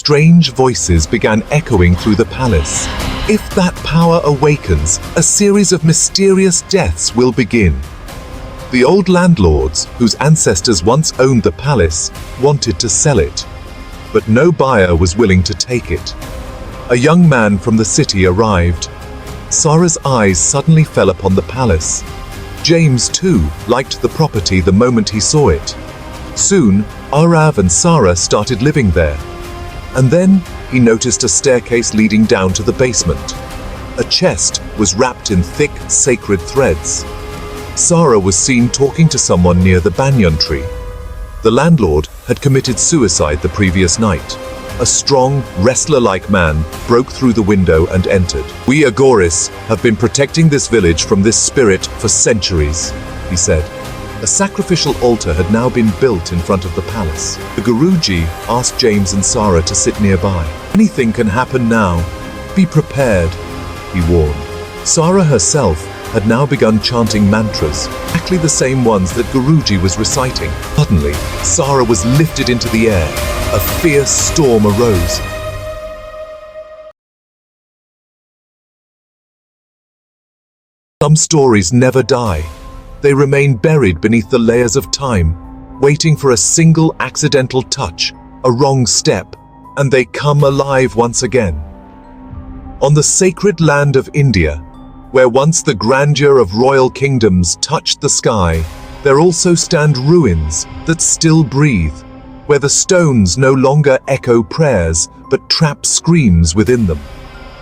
strange voices began echoing through the palace. If that power awakens, a series of mysterious deaths will begin. The old landlords, whose ancestors once owned the palace, wanted to sell it, but no buyer was willing to take it. A young man from the city arrived. Sarah's eyes suddenly fell upon the palace. James, too, liked the property the moment he saw it. Soon, Arav and Sarah started living there. And then he noticed a staircase leading down to the basement. A chest was wrapped in thick, sacred threads. Sarah was seen talking to someone near the banyan tree. The landlord had committed suicide the previous night. A strong, wrestler-like man broke through the window and entered. "We Agoris have been protecting this village from this spirit for centuries," he said. A sacrificial altar had now been built in front of the palace. The Guruji asked James and Sarah to sit nearby. "Anything can happen now. Be prepared," he warned. Sarah herself had now begun chanting mantras, exactly the same ones that Guruji was reciting. Suddenly, Sarah was lifted into the air. A fierce storm arose. Some stories never die. They remain buried beneath the layers of time, waiting for a single accidental touch, a wrong step, and they come alive once again. On the sacred land of India, where once the grandeur of royal kingdoms touched the sky, there also stand ruins that still breathe, where the stones no longer echo prayers but trap screams within them.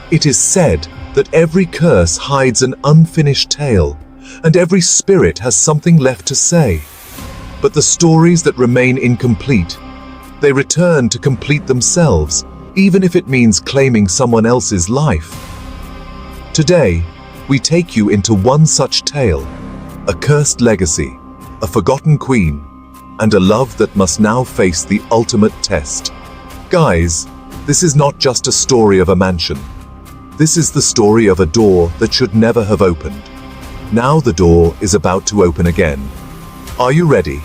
It is said that every curse hides an unfinished tale, and every spirit has something left to say. But the stories that remain incomplete, they return to complete themselves, even if it means claiming someone else's life. Today, we take you into one such tale, a cursed legacy, a forgotten queen, and a love that must now face the ultimate test. Guys, this is not just a story of a mansion. This is the story of a door that should never have opened. Now the door is about to open again. Are you ready?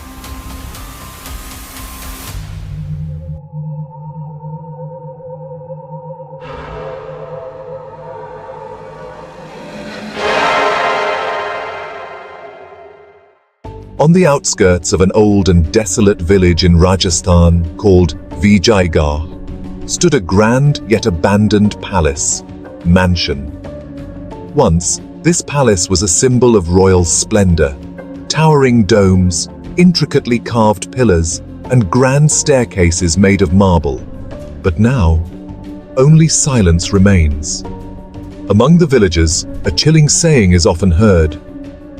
On the outskirts of an old and desolate village in Rajasthan called Vijaygarh stood a grand yet abandoned palace, mansion. Once, this palace was a symbol of royal splendor, towering domes, intricately carved pillars, and grand staircases made of marble. But now, only silence remains. Among the villagers, a chilling saying is often heard.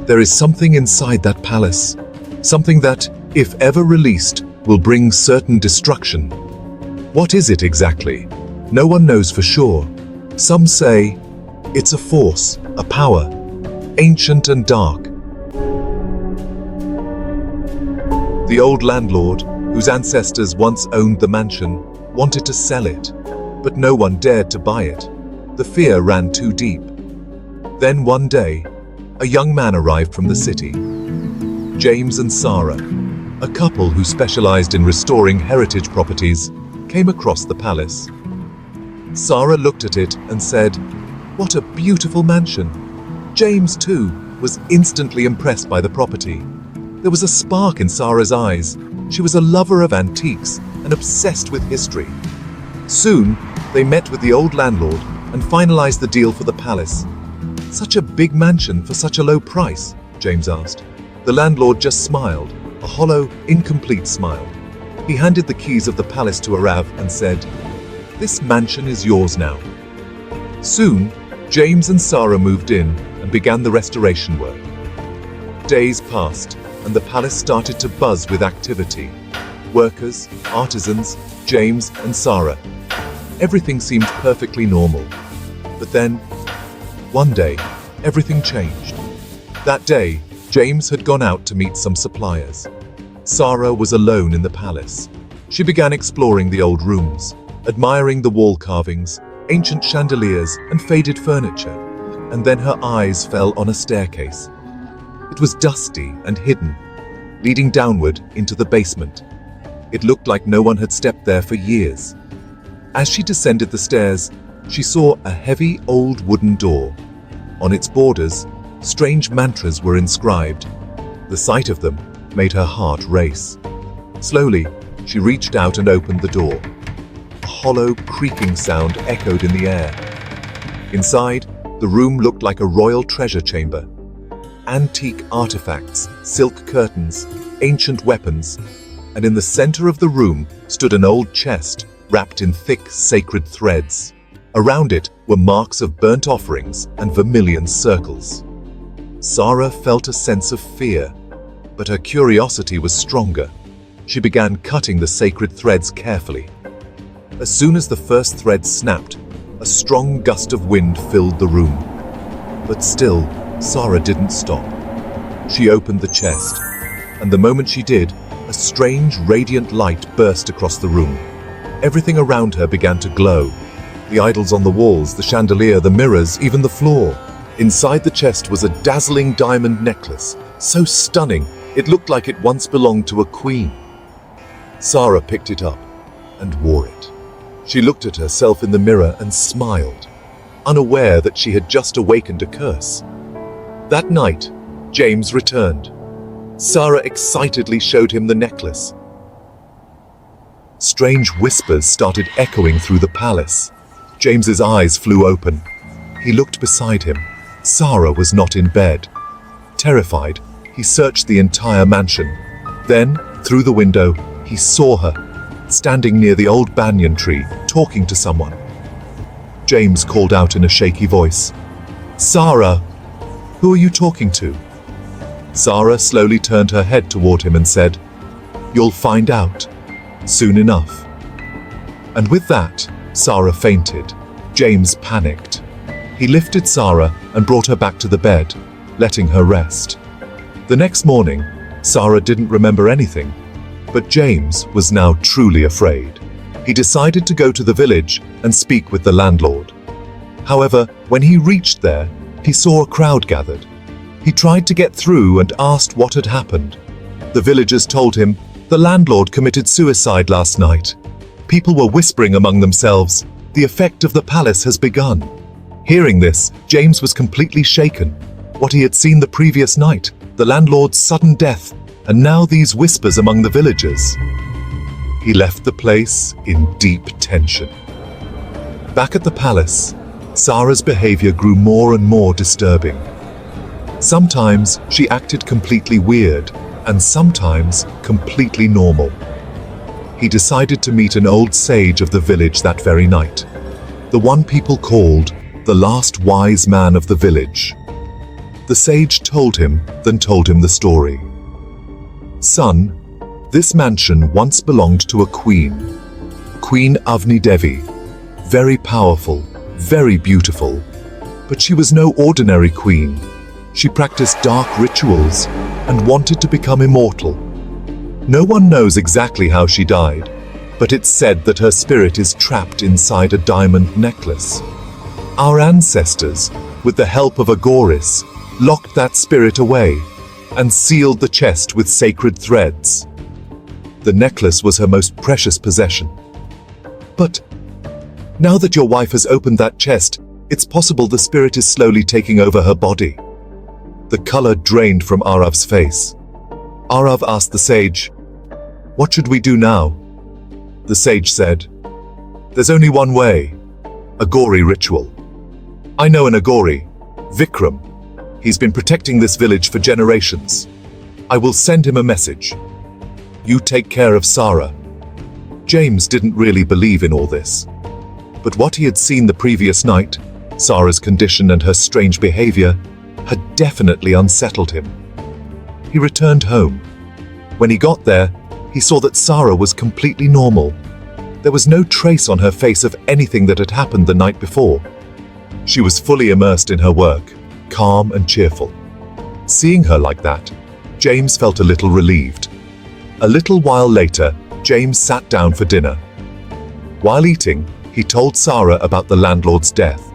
There is something inside that palace, something that, if ever released, will bring certain destruction. What is it exactly? No one knows for sure. Some say it's a force, a power, ancient and dark. The old landlord, whose ancestors once owned the mansion, wanted to sell it, but no one dared to buy it. The fear ran too deep. Then one day, a young man arrived from the city. James and Sarah, a couple who specialized in restoring heritage properties, came across the palace. Sarah looked at it and said, "What a beautiful mansion." James, too, was instantly impressed by the property. There was a spark in Sarah's eyes. She was a lover of antiques and obsessed with history. Soon, they met with the old landlord and finalized the deal for the palace. "Such a big mansion for such a low price?" James asked. The landlord just smiled, a hollow, incomplete smile. He handed the keys of the palace to Arav and said, "This mansion is yours now." Soon, James and Sarah moved in and began the restoration work. Days passed, and the palace started to buzz with activity. Workers, artisans, James and Sarah. Everything seemed perfectly normal. But then, one day, everything changed. That day, James had gone out to meet some suppliers. Sarah was alone in the palace. She began exploring the old rooms, admiring the wall carvings, ancient chandeliers, and faded furniture. And then her eyes fell on a staircase. It was dusty and hidden, leading downward into the basement. It looked like no one had stepped there for years. As she descended the stairs, she saw a heavy old wooden door. On its borders, strange mantras were inscribed. The sight of them made her heart race. Slowly, she reached out and opened the door. A hollow, creaking sound echoed in the air. Inside, the room looked like a royal treasure chamber. Antique artifacts, silk curtains, ancient weapons, and in the center of the room stood an old chest wrapped in thick, sacred threads. Around it were marks of burnt offerings and vermilion circles. Sarah felt a sense of fear, but her curiosity was stronger. She began cutting the sacred threads carefully. As soon as the first thread snapped, a strong gust of wind filled the room. But still, Sarah didn't stop. She opened the chest, and the moment she did, a strange, radiant light burst across the room. Everything around her began to glow. The idols on the walls, the chandelier, the mirrors, even the floor. Inside the chest was a dazzling diamond necklace, so stunning it looked like it once belonged to a queen. Sarah picked it up and wore it. She looked at herself in the mirror and smiled, unaware that she had just awakened a curse. That night, James returned. Sarah excitedly showed him the necklace. Strange whispers started echoing through the palace. James's eyes flew open. He looked beside him. Sarah was not in bed. Terrified, he searched the entire mansion. Then, through the window, he saw her, standing near the old banyan tree, talking to someone. James called out in a shaky voice, "Sarah, who are you talking to?" Sarah slowly turned her head toward him and said, "You'll find out, soon enough." And with that, Sarah fainted. James panicked. He lifted Sarah and brought her back to the bed, letting her rest. The next morning, Sarah didn't remember anything, but James was now truly afraid. He decided to go to the village and speak with the landlord. However, when he reached there, he saw a crowd gathered. He tried to get through and asked what had happened. The villagers told him the landlord committed suicide last night. People were whispering among themselves, "The effect of the palace has begun." Hearing this, James was completely shaken. What he had seen the previous night, the landlord's sudden death, and now these whispers among the villagers. He left the place in deep tension. Back at the palace, Sarah's behavior grew more and more disturbing. Sometimes she acted completely weird, and sometimes completely normal. He decided to meet an old sage of the village that very night, the one people called the last wise man of the village. The sage told him the story. "Son, this mansion once belonged to a queen, Queen Avni Devi, very powerful, very beautiful, but she was no ordinary queen. She practiced dark rituals and wanted to become immortal. No one knows exactly how she died, but it's said that her spirit is trapped inside a diamond necklace. Our ancestors, with the help of a goris, locked that spirit away and sealed the chest with sacred threads. The necklace was her most precious possession. But now that your wife has opened that chest, it's possible the spirit is slowly taking over her body." The color drained from Arav's face. Arav asked the sage, "What should we do now?" The sage said, "There's only one way, a Agori ritual. I know an Agori, Vikram. He's been protecting this village for generations. I will send him a message. You take care of Sarah." James didn't really believe in all this. But what he had seen the previous night, Sarah's condition and her strange behavior, had definitely unsettled him. He returned home. When he got there, he saw that Sarah was completely normal. There was no trace on her face of anything that had happened the night before. She was fully immersed in her work, calm and cheerful. Seeing her like that, James felt a little relieved. A little while later, James sat down for dinner. While eating, he told Sarah about the landlord's death.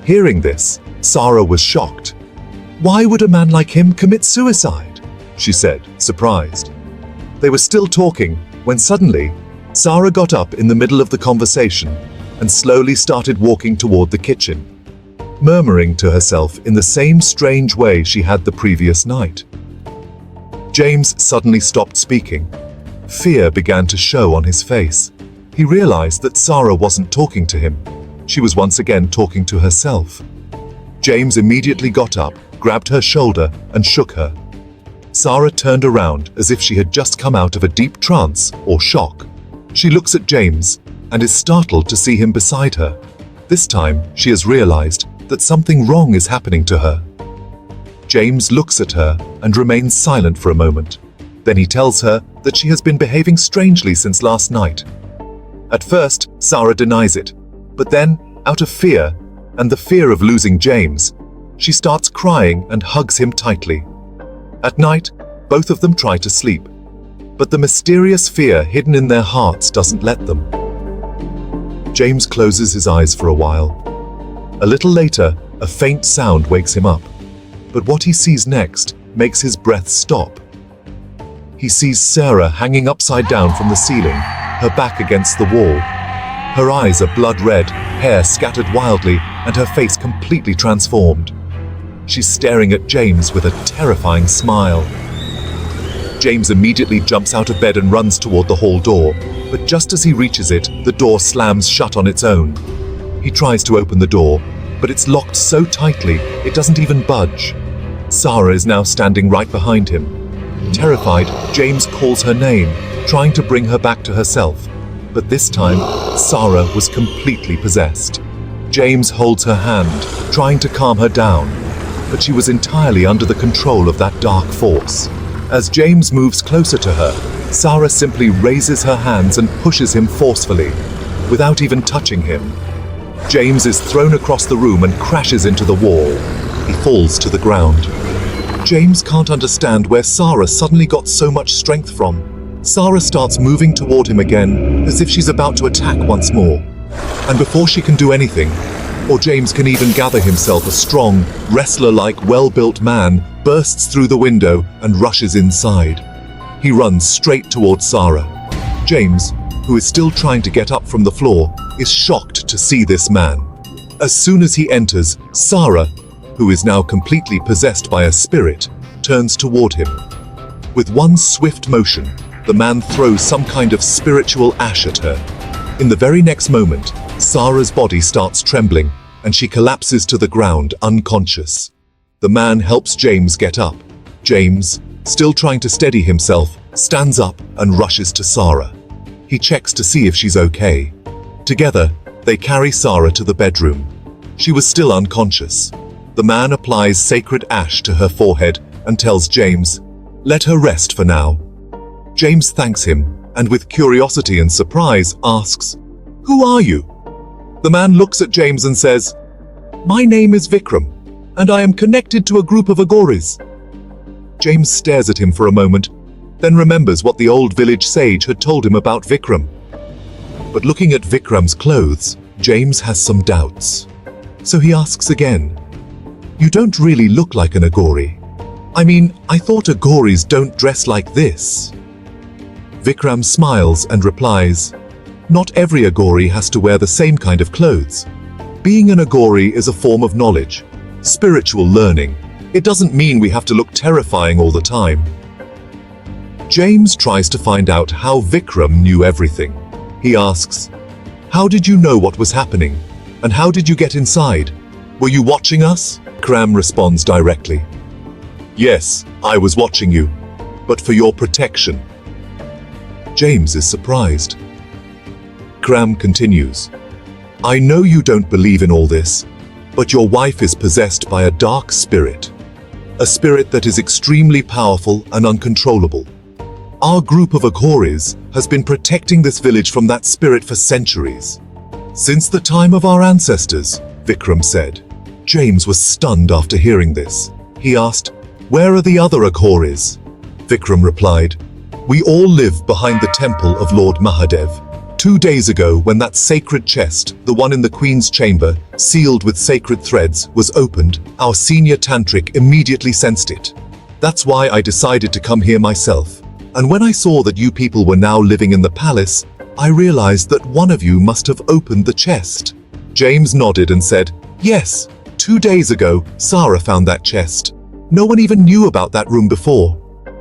Hearing this, Sarah was shocked. "Why would a man like him commit suicide?" she said, surprised. They were still talking when suddenly, Sarah got up in the middle of the conversation and slowly started walking toward the kitchen, murmuring to herself in the same strange way she had the previous night. James suddenly stopped speaking. Fear began to show on his face. He realized that Sarah wasn't talking to him. She was once again talking to herself. James immediately got up, grabbed her shoulder, and shook her. Sarah turned around as if she had just come out of a deep trance or shock. She looks at James and is startled to see him beside her. This time, she has realized that something wrong is happening to her. James looks at her and remains silent for a moment. Then he tells her that she has been behaving strangely since last night. At first, Sarah denies it, but then, out of fear, and the fear of losing James, she starts crying and hugs him tightly. At night, both of them try to sleep, but the mysterious fear hidden in their hearts doesn't let them. James closes his eyes for a while. A little later, a faint sound wakes him up, but what he sees next makes his breath stop. He sees Sarah hanging upside down from the ceiling, her back against the wall. Her eyes are blood red, hair scattered wildly, and her face completely transformed. She's staring at James with a terrifying smile. James immediately jumps out of bed and runs toward the hall door, but just as he reaches it, the door slams shut on its own. He tries to open the door, but it's locked so tightly it doesn't even budge. Sarah is now standing right behind him. Terrified, James calls her name, trying to bring her back to herself. But this time, Sarah was completely possessed. James holds her hand, trying to calm her down, but she was entirely under the control of that dark force. As James moves closer to her, Sarah simply raises her hands and pushes him forcefully, without even touching him. James is thrown across the room and crashes into the wall. He falls to the ground. James can't understand where Sarah suddenly got so much strength from. Sarah starts moving toward him again, as if she's about to attack once more. And before she can do anything, or James can even gather himself, a strong, wrestler-like, well-built man bursts through the window and rushes inside. He runs straight towards Sarah. James, who is still trying to get up from the floor, is shocked to see this man. As soon as he enters, Sarah, who is now completely possessed by a spirit, turns toward him. With one swift motion, the man throws some kind of spiritual ash at her. In the very next moment, Sarah's body starts trembling, and she collapses to the ground unconscious. The man helps James get up. James, still trying to steady himself, stands up and rushes to Sarah. He checks to see if she's okay. Together, they carry Sarah to the bedroom. She was still unconscious. The man applies sacred ash to her forehead and tells James, "Let her rest for now." James thanks him, and with curiosity and surprise asks, "Who are you?" The man looks at James and says, "My name is Vikram, and I am connected to a group of agoris." James stares at him for a moment, then remembers what the old village sage had told him about Vikram. But looking at Vikram's clothes, James has some doubts. So he asks again, "You don't really look like an agori. I mean, I thought agoris don't dress like this." Vikram smiles and replies, "Not every agori has to wear the same kind of clothes. Being an agori is a form of knowledge, spiritual learning. It doesn't mean we have to look terrifying all the time." James tries to find out how Vikram knew everything. He asks, "How did you know what was happening? And how did you get inside? Were you watching us?" Vikram responds directly, "Yes, I was watching you, but for your protection." James is surprised. Vikram continues, "I know you don't believe in all this, but your wife is possessed by a dark spirit. A spirit that is extremely powerful and uncontrollable. Our group of agoris has been protecting this village from that spirit for centuries. Since the time of our ancestors," Vikram said. James was stunned after hearing this. He asked, "Where are the other agoris?" Vikram replied, "We all live behind the temple of Lord Mahadev. 2 days ago, when that sacred chest, the one in the Queen's chamber, sealed with sacred threads, was opened, our senior tantric immediately sensed it. That's why I decided to come here myself. And when I saw that you people were now living in the palace, I realized that one of you must have opened the chest. James nodded and said, "Yes, 2 days ago, Sarah found that chest. No one even knew about that room before.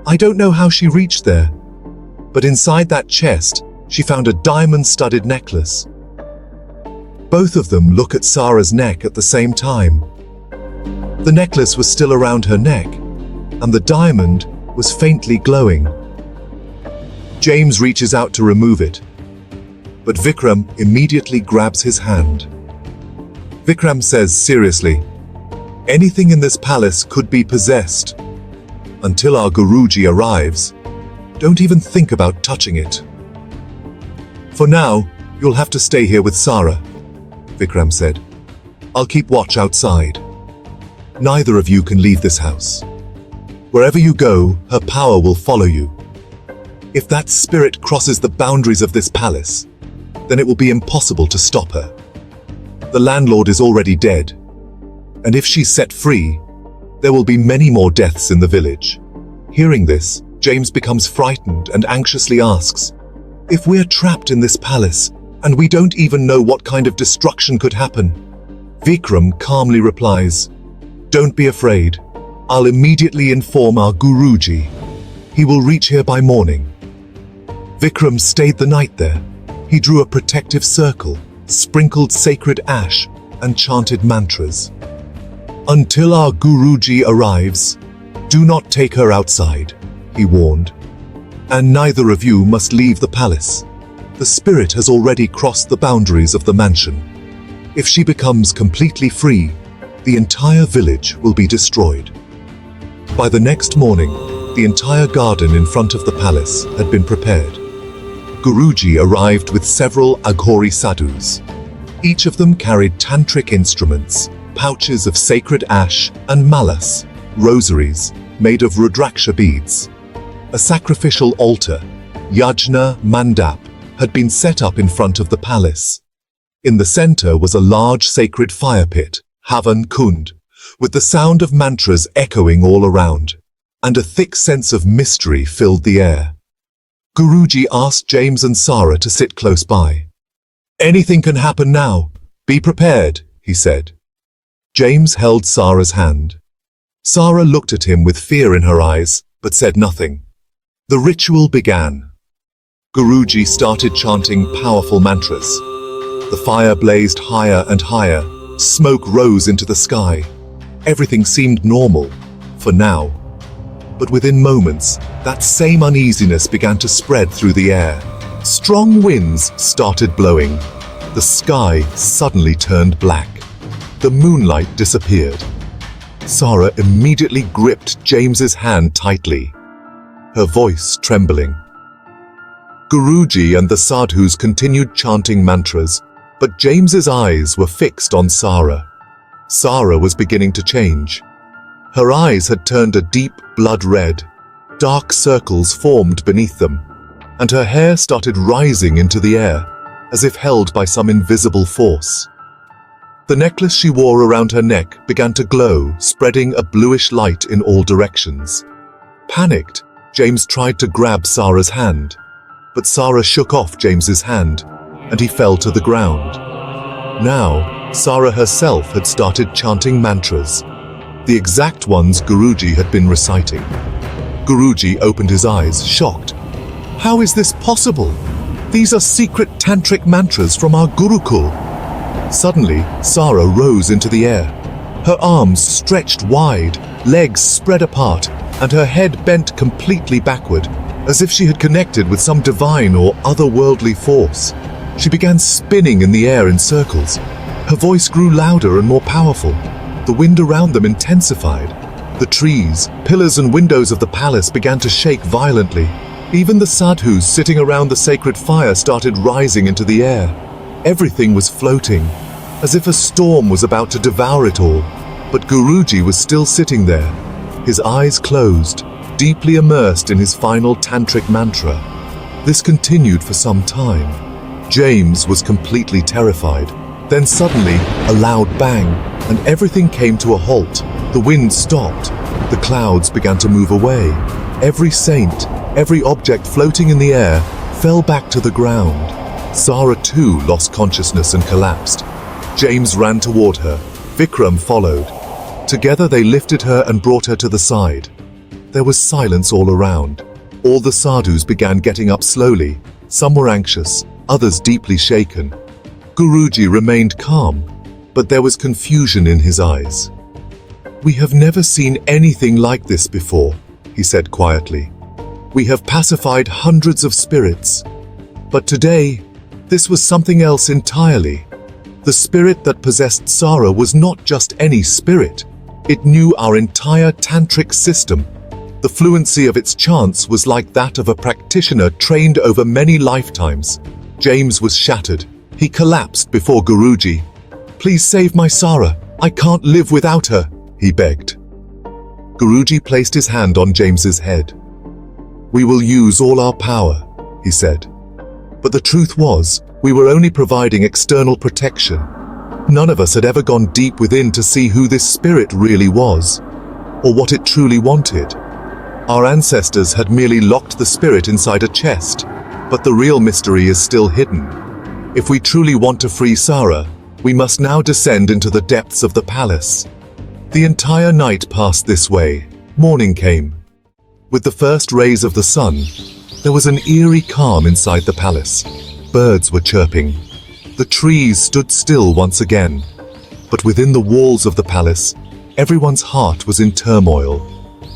I don't know how she reached there. But inside that chest, she found a diamond-studded necklace." Both of them look at Sarah's neck at the same time. The necklace was still around her neck, and the diamond was faintly glowing. James reaches out to remove it, but Vikram immediately grabs his hand. Vikram says seriously, "Anything in this palace could be possessed. Until our Guruji arrives, don't even think about touching it. For now, you'll have to stay here with Sarah," Vikram said. "I'll keep watch outside. Neither of you can leave this house. Wherever you go, her power will follow you. If that spirit crosses the boundaries of this palace, then it will be impossible to stop her. The landlord is already dead, and if she's set free, there will be many more deaths in the village." Hearing this, James becomes frightened and anxiously asks, "If we're trapped in this palace, and we don't even know what kind of destruction could happen?" Vikram calmly replies, "Don't be afraid. I'll immediately inform our Guruji. He will reach here by morning." Vikram stayed the night there. He drew a protective circle, sprinkled sacred ash, and chanted mantras. "Until our Guruji arrives, do not take her outside," he warned. "And neither of you must leave the palace. The spirit has already crossed the boundaries of the mansion. If she becomes completely free, the entire village will be destroyed." By the next morning, the entire garden in front of the palace had been prepared. Guruji arrived with several Aghori sadhus. Each of them carried tantric instruments, pouches of sacred ash, and malas, rosaries, made of rudraksha beads. A sacrificial altar, yajna mandap, had been set up in front of the palace. In the center was a large sacred fire pit, havan kund, with the sound of mantras echoing all around, and a thick sense of mystery filled the air. Guruji asked James and Sarah to sit close by. "Anything can happen now. Be prepared," he said. James held Sarah's hand. Sarah looked at him with fear in her eyes, but said nothing. The ritual began. Guruji started chanting powerful mantras. The fire blazed higher and higher. Smoke rose into the sky. Everything seemed normal, for now. But within moments, that same uneasiness began to spread through the air. Strong winds started blowing. The sky suddenly turned black. The moonlight disappeared. Sarah immediately gripped James's hand tightly, her voice trembling. Guruji and the sadhus continued chanting mantras, but James's eyes were fixed on Sarah. Sarah was beginning to change. Her eyes had turned a deep blood red. Dark circles formed beneath them, and her hair started rising into the air, as if held by some invisible force. The necklace she wore around her neck began to glow, spreading a bluish light in all directions. Panicked, James tried to grab Sarah's hand, but Sarah shook off James's hand, and he fell to the ground. Now, Sarah herself had started chanting mantras, the exact ones Guruji had been reciting. Guruji opened his eyes, shocked. "How is this possible? These are secret tantric mantras from our Gurukul." Suddenly, Sarah rose into the air. Her arms stretched wide, legs spread apart, and her head bent completely backward, as if she had connected with some divine or otherworldly force. She began spinning in the air in circles. Her voice grew louder and more powerful. The wind around them intensified. The trees, pillars and windows of the palace began to shake violently. Even the sadhus sitting around the sacred fire started rising into the air. Everything was floating, as if a storm was about to devour it all. But Guruji was still sitting there, his eyes closed, deeply immersed in his final tantric mantra. This continued for some time. James was completely terrified. Then suddenly, a loud bang, and everything came to a halt. The wind stopped. The clouds began to move away. Every saint, every object floating in the air, fell back to the ground. Sara too lost consciousness and collapsed. James ran toward her. Vikram followed. Together they lifted her and brought her to the side. There was silence all around. All the sadhus began getting up slowly. Some were anxious, others deeply shaken. Guruji remained calm, but there was confusion in his eyes. "We have never seen anything like this before," he said quietly. "We have pacified hundreds of spirits. But today, this was something else entirely. The spirit that possessed Sara was not just any spirit. It knew our entire tantric system. The fluency of its chants was like that of a practitioner trained over many lifetimes." James was shattered. He collapsed before Guruji. "Please save my Sara. I can't live without her," he begged. Guruji placed his hand on James's head. "We will use all our power," he said. But the truth was, we were only providing external protection. None of us had ever gone deep within to see who this spirit really was, or what it truly wanted. Our ancestors had merely locked the spirit inside a chest, but the real mystery is still hidden. If we truly want to free Sara, we must now descend into the depths of the palace. The entire night passed this way. Morning came. With the first rays of the sun, there was an eerie calm inside the palace. Birds were chirping. The trees stood still once again. But within the walls of the palace, everyone's heart was in turmoil.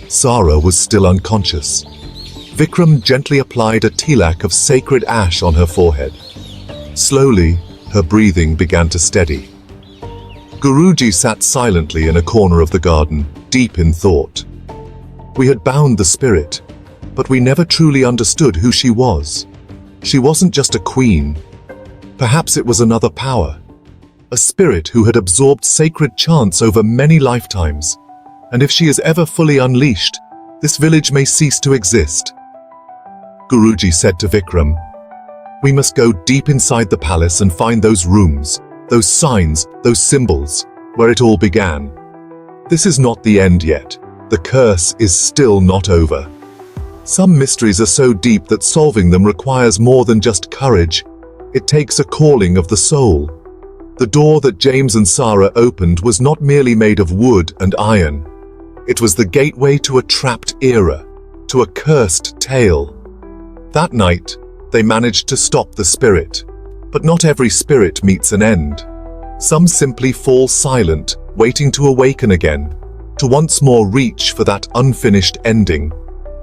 Sara was still unconscious. Vikram gently applied a tilak of sacred ash on her forehead. Slowly, her breathing began to steady. Guruji sat silently in a corner of the garden, deep in thought. We had bound the spirit, but we never truly understood who she was. She wasn't just a queen. Perhaps it was another power. A spirit who had absorbed sacred chants over many lifetimes. And if she is ever fully unleashed, this village may cease to exist. Guruji said to Vikram, "We must go deep inside the palace and find those rooms, those signs, those symbols, where it all began. This is not the end yet. The curse is still not over." Some mysteries are so deep that solving them requires more than just courage. It takes a calling of the soul. The door that James and Sara opened was not merely made of wood and iron. It was the gateway to a trapped era, to a cursed tale. That night, they managed to stop the spirit. But not every spirit meets an end. Some simply fall silent, waiting to awaken again, to once more reach for that unfinished ending.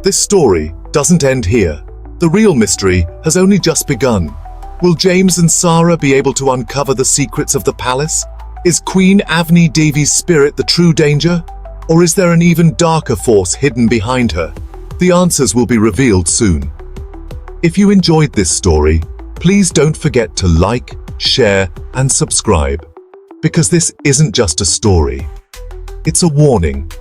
This story doesn't end here. The real mystery has only just begun. Will James and Sara be able to uncover the secrets of the palace? Is Queen Avni Devi's spirit the true danger? Or is there an even darker force hidden behind her? The answers will be revealed soon. If you enjoyed this story, please don't forget to like, share, and subscribe. Because this isn't just a story. It's a warning.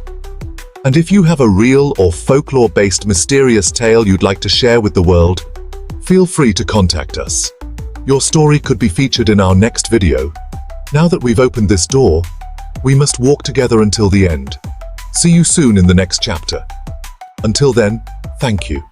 And if you have a real or folklore-based mysterious tale you'd like to share with the world, feel free to contact us. Your story could be featured in our next video. Now that we've opened this door, we must walk together until the end. See you soon in the next chapter. Until then, thank you.